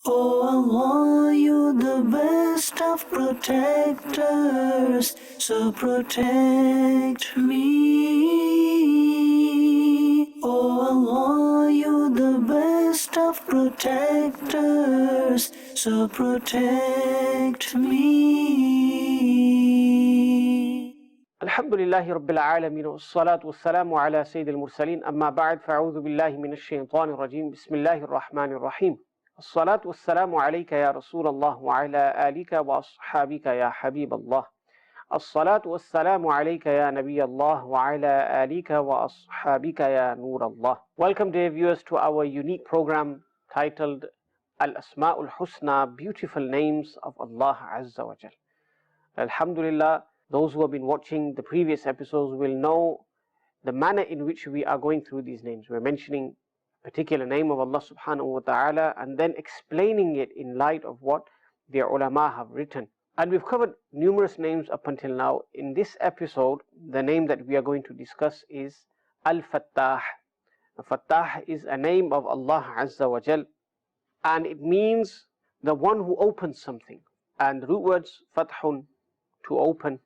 Oh Allah, you're the best of protectors, so protect me. Oh Allah, you're the best of protectors, so protect me. Alhamdulillahi Rabbil Alameen wassalatu wassalamu ala Sayyidil Mursaleen amma ba'd fa'udhu billahi minash shaitanir rajim bismillahir rahmanir rahim As-salatu wassalamu alayka ya Rasulallah wa ala alika wa ashabika ya Habiballah As-salatu wassalamu alayka ya Nabiyallah wa ala alika wa ashabika ya Nurallah. Welcome dear viewers to our unique program titled Al-Asma'ul Husna, Beautiful Names of Allah Azza wa Jal. Alhamdulillah, those who have been watching the previous episodes will know the manner in which we are going through these names. We're mentioning a particular name of Allah subhanahu wa ta'ala and then explaining it in light of what the ulama have written. And we've covered numerous names up until now. In this episode, the name that we are going to discuss is Al-Fattah. Al-Fattah is a name of Allah Azza wa Jal, and it means the one who opens something. And the root words Fathun, to open.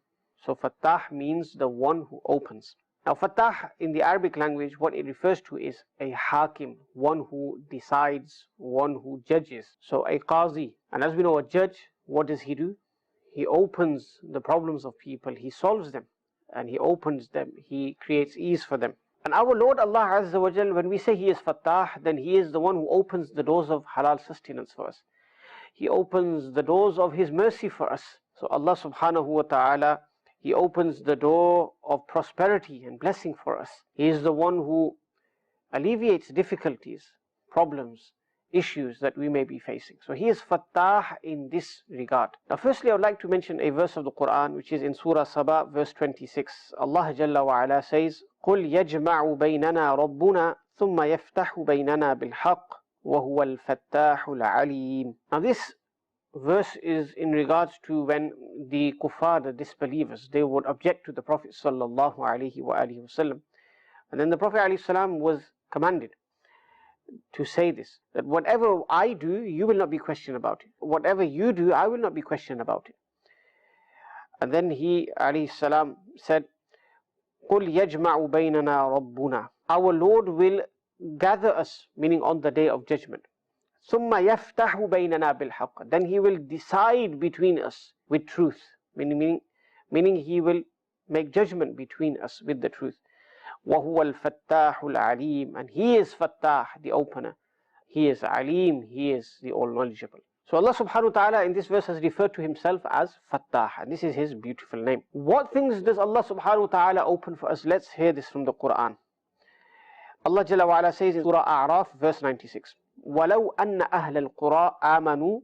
So Fattah means the one who opens. Now Fattah in the Arabic language, what it refers to is a Hakim, one who decides, one who judges. So a Qazi. And as we know, a judge, what does he do? He opens the problems of people, he solves them, and he opens them, he creates ease for them. And our Lord Allah Azza wa Jal, when we say He is Fattah, then He is the one who opens the doors of halal sustenance for us. He opens the doors of His mercy for us. So Allah subhanahu wa ta'ala, He opens the door of prosperity and blessing for us. He is the one who alleviates difficulties, problems, issues that we may be facing. So He is Fattah in this regard. Now firstly, I would like to mention a verse of the Quran which is in Surah Sabah verse 26. Allah Jalla wa Ala says, قُلْ يَجْمَعُ بَيْنَنَا رَبُّنَا ثُمَّ يَفْتَحُ بَيْنَنَا بِالْحَقِّ وَهُوَ الْفَتَّاحُ الْعَلِيمُ. Now this verse is in regards to when the kuffar, the disbelievers, they would object to the Prophet sallallahu alaihi wasallam, and then the Prophet alayhi salam was commanded to say this, that whatever I do, you will not be questioned about it. Whatever you do, I will not be questioned about it. And then he alayhi salam said, قُلْ يَجْمَعُ بَيْنَنَا رَبُّنَا. Our Lord will gather us, meaning on the day of judgment. ثُمَّ يَفْتَحُ بَيْنَنَا بِالْحَقِّ. Then He will decide between us with truth, meaning He will make judgment between us with the truth. وَهُوَ الْفَتَّاحُ الْعَلِيمُ. And He is Fattah, the opener. He is Alim, He is the all-knowledgeable. So Allah subhanahu wa ta'ala in this verse has referred to Himself as Fattah, and this is His beautiful name. What things does Allah subhanahu wa ta'ala open for us? Let's hear this from the Quran. Allah Jalla wa Ala says in Surah A'raf verse 96, وَلَوْ أَنَّ أَهْلَ الْقُرَىٰ آمَنُوا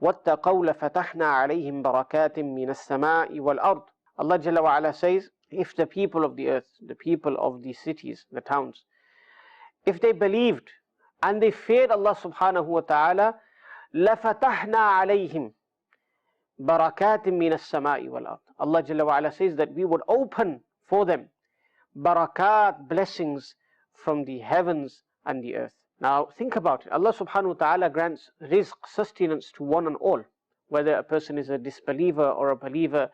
وَاتَّقَوْا لَفَتَحْنَا عَلَيْهِمْ بَرَكَاتٍ مِّنَ السَّمَاءِ وَالْأَرْضِ. Allah Jalla wa Ala says, if the people of the earth, the people of the cities, the towns, if they believed and they feared Allah subhanahu wa ta'ala, لَفَتَحْنَا عَلَيْهِمْ بَرَكَاتٍ مِّنَ السَّمَاءِ وَالْأَرْضِ. Allah Jalla wa Ala says that we would open for them barakat, blessings from the heavens and the earth. Now think about it. Allah subhanahu wa ta'ala grants rizq, sustenance to one and all, whether a person is a disbeliever or a believer,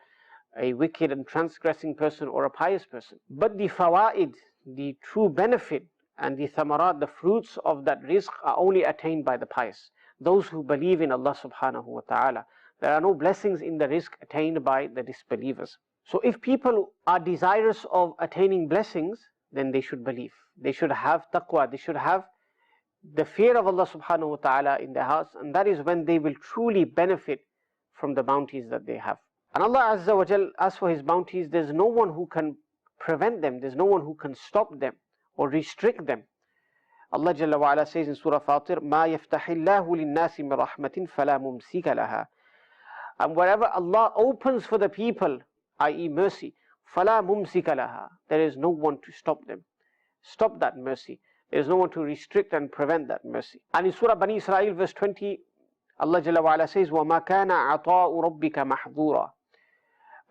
a wicked and transgressing person or a pious person. But the fawaid, the true benefit, and the thamarat, the fruits of that rizq are only attained by the pious, those who believe in Allah subhanahu wa ta'ala. There are no blessings in the rizq attained by the disbelievers. So if people are desirous of attaining blessings, then they should believe. They should have taqwa, they should have the fear of Allah subhanahu wa ta'ala in their hearts, and that is when they will truly benefit from the bounties that they have. And Allah Azza wa Jal, as for His bounties, there's no one who can prevent them, there's no one who can stop them or restrict them. Allah Jalla wa Ala says in Surah Fatir, مَا يَفْتَحِ اللَّهُ لِلنَّاسِ مِنْ رَحْمَةٍ فَلَا مُمْسِكَ لَهَا. And wherever Allah opens for the people, i.e. mercy, فَلَا مُمْسِكَ لَهَا, there is no one to stop them, stop that mercy. There is no one to restrict and prevent that mercy. And in Surah Bani Israel verse 20, Allah Jalla wa Ala says, وَمَا كَانَ عَطَاءُ رَبِّكَ مَحْظُورًا.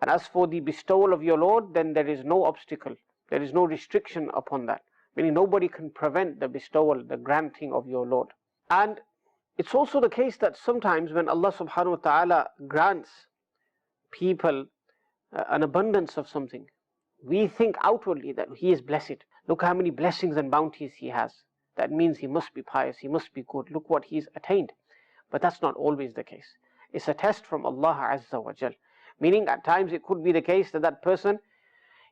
And as for the bestowal of your Lord, then there is no obstacle, there is no restriction upon that. Meaning nobody can prevent the bestowal, the granting of your Lord. And It's also the case that sometimes when Allah subhanahu wa ta'ala grants people an abundance of something, we think outwardly that he is blessed. Look how many blessings and bounties he has. That means he must be pious, he must be good. Look what he's attained. But that's not always the case. It's a test from Allah Azza wa Jal. Meaning at times it could be the case that that person,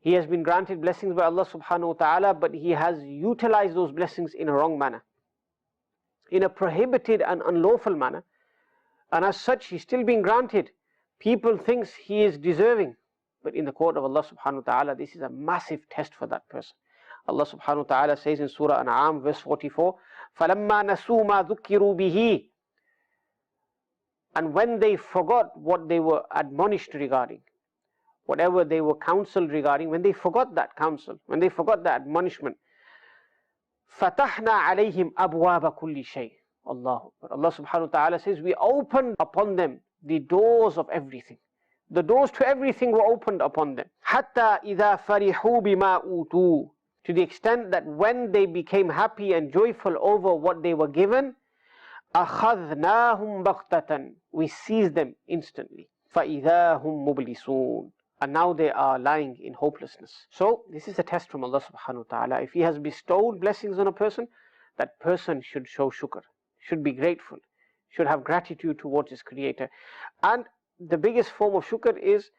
he has been granted blessings by Allah subhanahu wa ta'ala, but he has utilized those blessings in a wrong manner, in a prohibited and unlawful manner, and as such he's still being granted. People thinks he is deserving, but in the court of Allah subhanahu wa ta'ala, this is a massive test for that person. Allah subhanahu wa ta'ala says in Surah An'am verse 44, فَلَمَّا نَسُوا مَا ذُكِّرُوا بِهِ, and when they forgot what they were admonished regarding, whatever they were counseled regarding, when they forgot that counsel, when they forgot that admonishment, فَتَحْنَا عَلَيْهِمْ أَبْوَابَ كُلِّ شَيْءٍ. Allah subhanahu wa ta'ala says, we opened upon them the doors of everything. The doors to everything were opened upon them. حَتَّى إِذَا فَرِحُوا بِمَا أُوتُوا, to the extent that when they became happy and joyful over what they were given, أَخَذْنَاهُمْ بَغْتَةً, we seized them instantly. فَإِذَا هُمْ مُبْلِسُونَ, and now they are lying in hopelessness. So this is a test from Allah subhanahu wa ta'ala. If He has bestowed blessings on a person, that person should show shukr, should be grateful, should have gratitude towards his Creator. And the biggest form of shukr is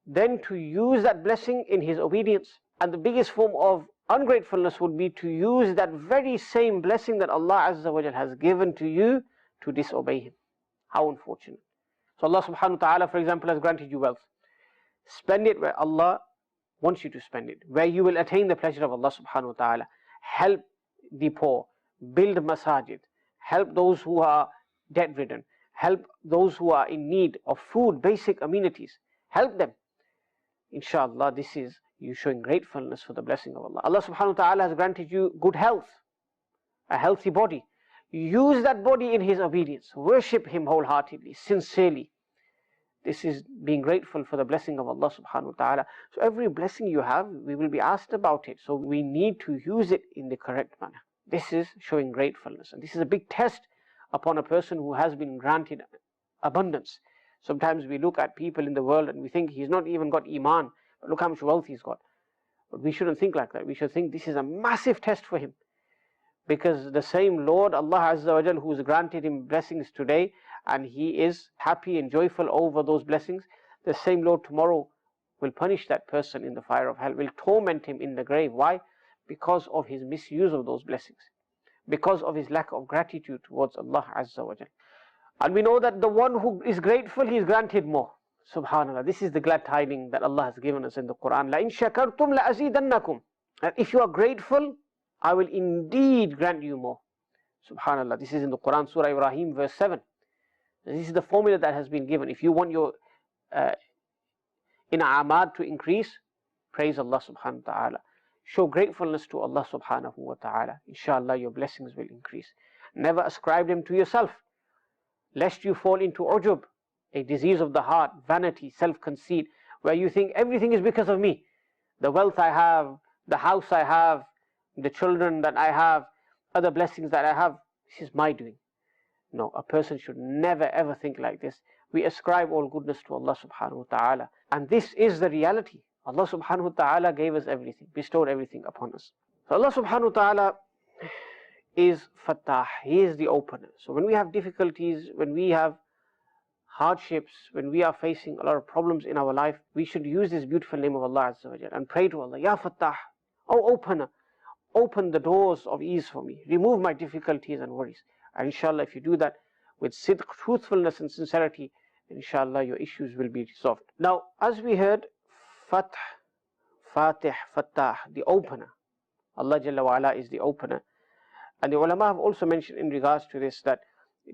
then to use that blessing in his obedience. And the biggest form of ungratefulness would be to use that very same blessing that Allah Azza wa Jal has given to you to disobey Him. How unfortunate. So Allah subhanahu wa ta'ala, for example, has granted you wealth. Spend it where Allah wants you to spend it, where you will attain the pleasure of Allah subhanahu wa ta'ala. Help the poor, build masajid, help those who are debt-ridden, help those who are in need of food, basic amenities. Help them. Inshallah, this is you showing gratefulness for the blessing of Allah. Allah subhanahu wa ta'ala has granted you good health, a healthy body. Use that body in His obedience. Worship Him wholeheartedly, sincerely. This is being grateful for the blessing of Allah subhanahu wa ta'ala. So every blessing you have, we will be asked about it. So we need to use it in the correct manner. This is showing gratefulness. And this is a big test upon a person who has been granted abundance. Sometimes we look at people in the world and we think he's not even got iman, but look how much wealth he's got. But we shouldn't think like that. We should think this is a massive test for him. Because the same Lord, Allah Azza wa Jal, who's granted him blessings today, and he is happy and joyful over those blessings, the same Lord tomorrow will punish that person in the fire of hell, will torment him in the grave. Why? Because of his misuse of those blessings, because of his lack of gratitude towards Allah Azza wa Jal. And we know that the one who is grateful, he is granted more. Subhanallah, this is the glad tidings that Allah has given us in the Quran. لَإِن شَكَرْتُمْ لَأَزِيدَنَّكُمْ, that if you are grateful, I will indeed grant you more. Subhanallah, this is in the Quran, Surah Ibrahim, verse 7. This is the formula that has been given. If you want your in'amad to increase, praise Allah subhanahu wa ta'ala. Show gratefulness to Allah subhanahu wa ta'ala. Inshallah, your blessings will increase. Never ascribe them to yourself, lest you fall into ujub, a disease of the heart, vanity, self-conceit, where you think everything is because of me. The wealth I have, the house I have, the children that I have, other blessings that I have, this is my doing. No, a person should never ever think like this. We ascribe all goodness to Allah subhanahu wa ta'ala. And this is the reality. Allah subhanahu wa ta'ala gave us everything, bestowed everything upon us. So Allah subhanahu wa ta'ala is Fattah. He is the opener. So when we have difficulties, when we have hardships, when we are facing a lot of problems in our life, we should use this beautiful name of Allah Azza wa Jal and pray to Allah, Ya Fattah, O opener, open the doors of ease for me, remove my difficulties and worries. And inshallah, if you do that with sidq, truthfulness and sincerity, inshallah your issues will be resolved. Now, as we heard, Fath, Fatih, Fattah, the opener. Allah Jalla wa Ala is the opener. And the ulama have also mentioned in regards to this that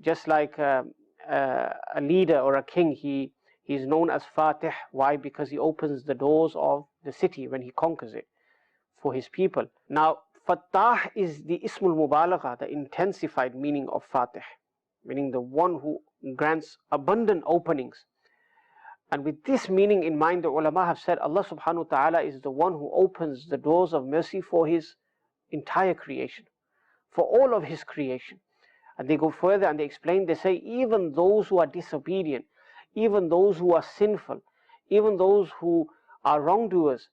just like a leader or a king, he is known as Fatih. Why? Because he opens the doors of the city when he conquers it for his people. Now, Fattah is the Ismul Mubalagha, the intensified meaning of Fatih, meaning the one who grants abundant openings. And with this meaning in mind, the ulama have said Allah subhanahu wa ta'ala is the one who opens the doors of mercy for His entire creation, for all of His creation. And they go further and they explain, they say, even those who are disobedient, even those who are sinful, even those who are wrongdoers,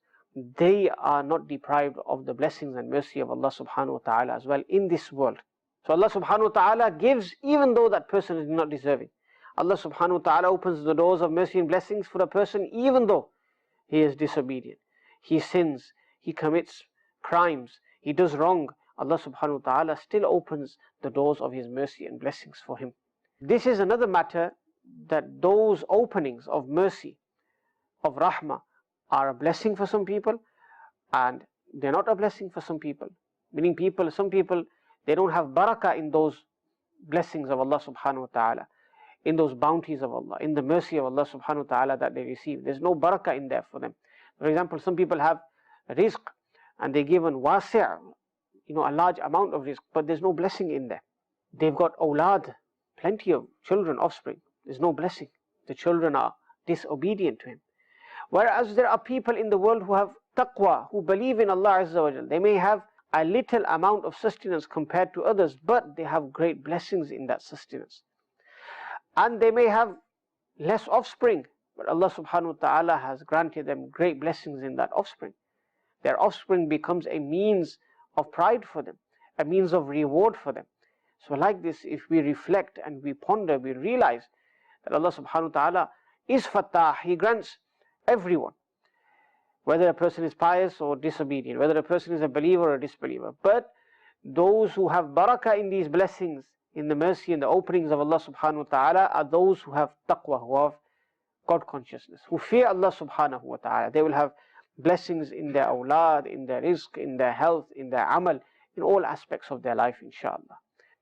they are not deprived of the blessings and mercy of Allah subhanahu wa ta'ala as well in this world. So Allah subhanahu wa ta'ala gives even though that person is not deserving. Allah subhanahu wa ta'ala opens the doors of mercy and blessings for a person even though he is disobedient, he sins, he commits crimes, he does wrong. Allah subhanahu wa ta'ala still opens the doors of His mercy and blessings for him. This is another matter, that those openings of mercy, of rahmah, are a blessing for some people and they're not a blessing for some people. Meaning some people, they don't have barakah in those blessings of Allah subhanahu wa ta'ala, in those bounties of Allah, in the mercy of Allah subhanahu wa ta'ala that they receive. There's no barakah in there for them. For example, some people have rizq and they're given wasi', a large amount of rizq, but there's no blessing in there. They've got awlad, plenty of children, offspring. There's no blessing. The children are disobedient to Him. Whereas there are people in the world who have taqwa, who believe in Allah Azza wa Jal. They may have a little amount of sustenance compared to others, but they have great blessings in that sustenance. And they may have less offspring, but Allah subhanahu wa ta'ala has granted them great blessings in that offspring. Their offspring becomes a means of pride for them, a means of reward for them. So like this, if we reflect and we ponder, we realize that Allah subhanahu wa ta'ala is Fattah. He grants everyone, whether a person is pious or disobedient, whether a person is a believer or a disbeliever. But those who have barakah in these blessings, in the mercy and the openings of Allah subhanahu wa ta'ala, are those who have taqwa, who have God consciousness, who fear Allah subhanahu wa ta'ala. They will have blessings in their awlad, in their rizq, in their health, in their amal, in all aspects of their life, inshallah.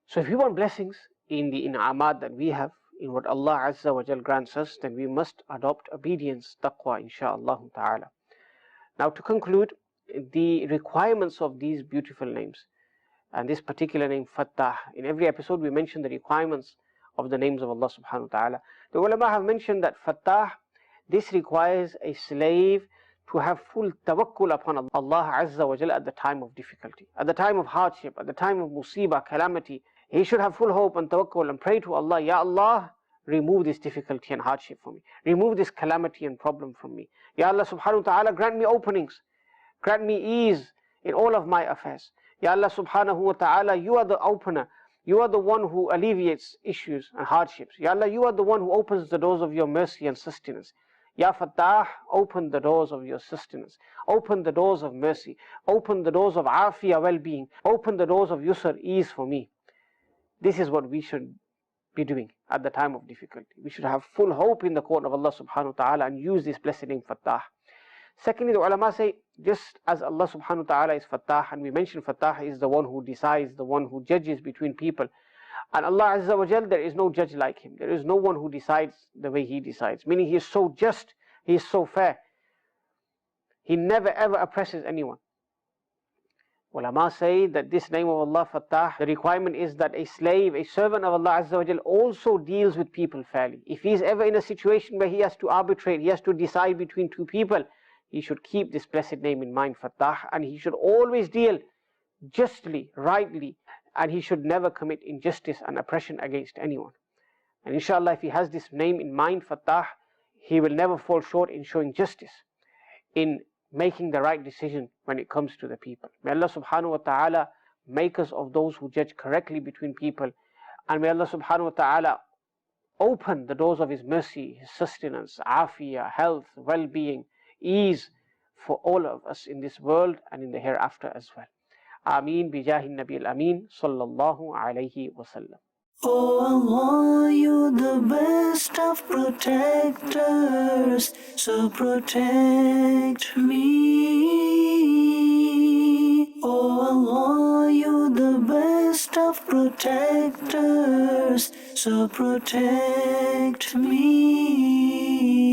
So if we want blessings in the in'amat that we have, in what Allah Azza wa Jal grants us, then we must adopt obedience, taqwa, inshaAllah ta'ala. Now to conclude, the requirements of these beautiful names, and this particular name, Fattah. In every episode we mention the requirements of the names of Allah subhanahu wa ta'ala. The ulama have mentioned that Fattah, this requires a slave to have full tawakkul upon Allah Azza wa Jal at the time of difficulty, at the time of hardship, at the time of musibah, calamity. He should have full hope and tawakkul and pray to Allah, Ya Allah, remove this difficulty and hardship for me. Remove this calamity and problem from me. Ya Allah subhanahu wa ta'ala, grant me openings. Grant me ease in all of my affairs. Ya Allah subhanahu wa ta'ala, you are the opener. You are the one who alleviates issues and hardships. Ya Allah, you are the one who opens the doors of your mercy and sustenance. Ya Fattah, open the doors of your sustenance. Open the doors of mercy. Open the doors of afiyah, well-being. Open the doors of yusr, ease for me. This is what we should be doing at the time of difficulty. We should have full hope in the court of Allah subhanahu wa ta'ala and use this blessed name Fattah. Secondly, the ulama say, just as Allah subhanahu wa ta'ala is Fattah, and we mentioned Fattah is the one who decides, the one who judges between people. And Allah Azza wa Jal, there is no judge like Him. There is no one who decides the way He decides. Meaning He is so just, He is so fair. He never ever oppresses anyone. Ulama say that this name of Allah, Fattah, the requirement is that a slave, a servant of Allah Azza wa Jal, also deals with people fairly. If he is ever in a situation where he has to arbitrate, he has to decide between two people, he should keep this blessed name in mind, Fattah, and he should always deal justly, rightly, and he should never commit injustice and oppression against anyone. And inshallah, if he has this name in mind, Fattah, he will never fall short in showing justice, in making the right decision when it comes to the people. May Allah subhanahu wa ta'ala make us of those who judge correctly between people, and may Allah subhanahu wa ta'ala open the doors of His mercy, His sustenance, afiyah, health, well-being, ease for all of us in this world and in the hereafter as well. Ameen bijahi Nabi al-Amin sallallahu alayhi wa sallam. Oh Allah, you the best of protectors, so protect me. Oh Allah, you the best of protectors, so protect me.